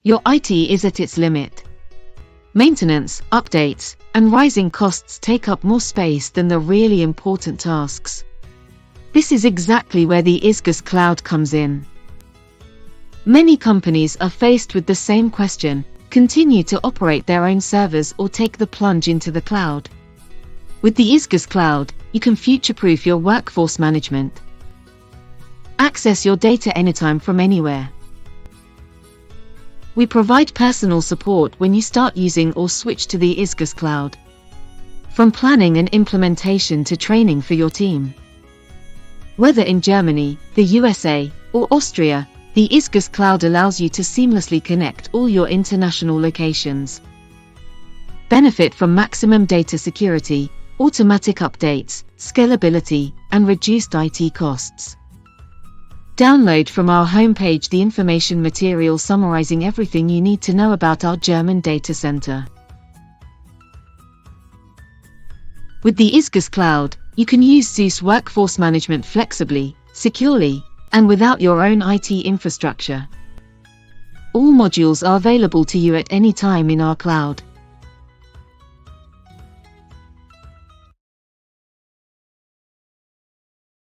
Your IT is at its limit. Maintenance, updates, and rising costs take up more space than the really important tasks. This is exactly where the ISGUS Cloud comes in. Many companies are faced with the same question: continue to operate their own servers or take the plunge into the cloud? With the ISGUS Cloud, you can future-proof your workforce management. Access your data anytime from anywhere. We provide personal support when you start using or switch to the ISGUS Cloud. From planning and implementation to training for your team. Whether in Germany, the USA, or Austria, the ISGUS Cloud allows you to seamlessly connect all your international locations. Benefit from maximum data security, automatic updates, scalability, and reduced IT costs. Download from our homepage the information material summarizing everything you need to know about our German data center. With the ISGUS Cloud, you can use ISGUS workforce management flexibly, securely, and without your own IT infrastructure. All modules are available to you at any time in our cloud.